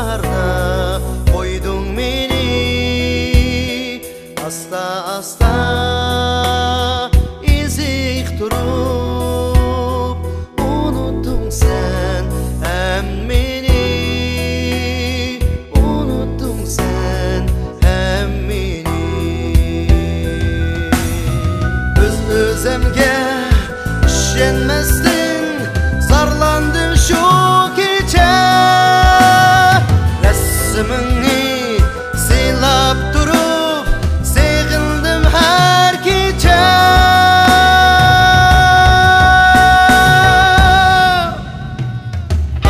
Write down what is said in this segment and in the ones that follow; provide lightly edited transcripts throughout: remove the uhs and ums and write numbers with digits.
yollarda koydun beni. Asta asta ezik durup unuttun sen hem beni. Unuttun sen hem beni. Özemge işenmezdim, zarlandım şu gece. Resmini silap durup sevindim her gece.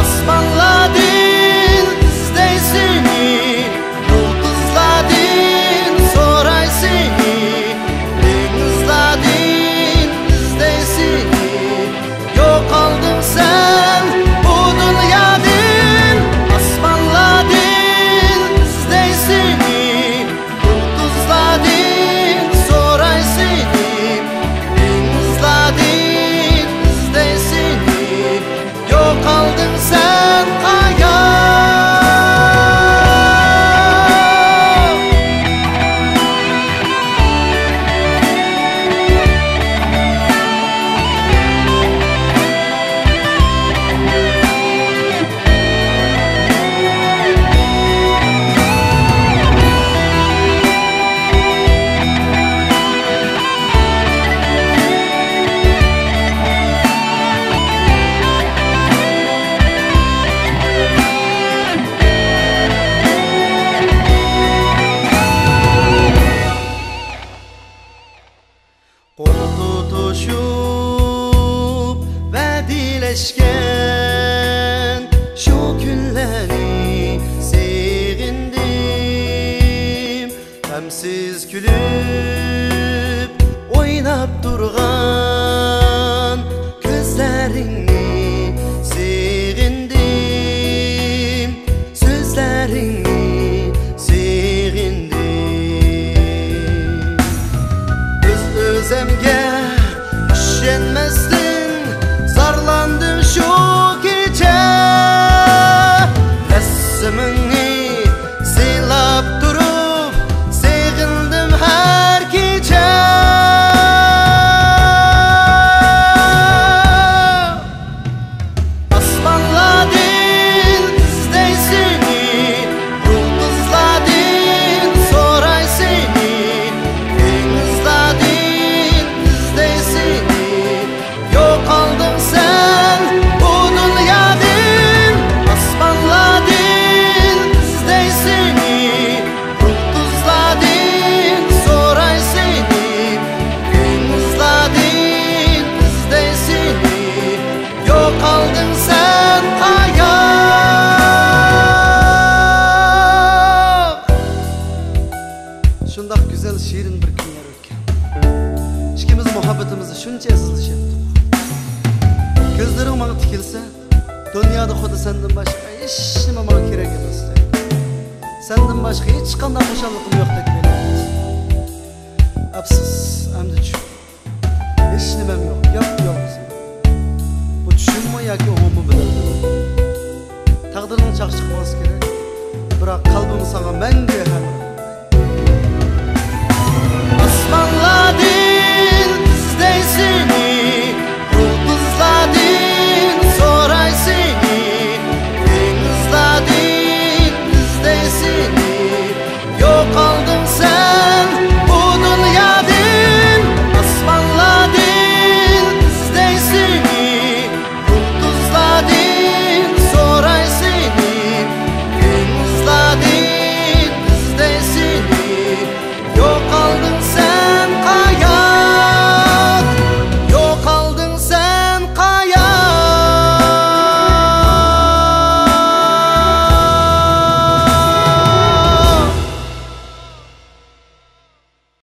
Asmanladın izleysini, yıldızladın soray seni. Denizladın izleysini, yok oldun sen bu dünyadan. Asmanladın izleysini, yıldızladın soray seni. Denizladın izleysini, yok oldun sen kaya. Kol tutuşup vedileşken şu günleri sevindim. Hemsiz gülüp oynap durgan gözlerini sevindim. Sözlerini sevindim. Özemge işenmezdim, zarlandım şu gece. Resmini silap durup sevindim her gece. Asmanladın izleysini, yıldızladın soray seni. Denizladın izleysini, yok oldun sen bu dünyadan. Asmanladın izleysini, yıldızladın soray seni. Denizladın izleysini, yok oldun sen kaya. Şundak güzel şiirin bir günler ötken. İkimiz muhabbetimizi şunca yazılışıptık. Gözlerim bana tikilse, dünyada xudu senden başka hiç nima bana kerek emas. Senden başka hiç qanday xo'shalligim yo'q deb bilaman. Afsus, endi tushun. Hiç nimam yo'q, yo'q. Bu tushunmi yoki umumiy biladi. Taqdiring chaq chiqmas kerak. Biroq qalbim sana mangu hamroh. Asmanladın izleysini,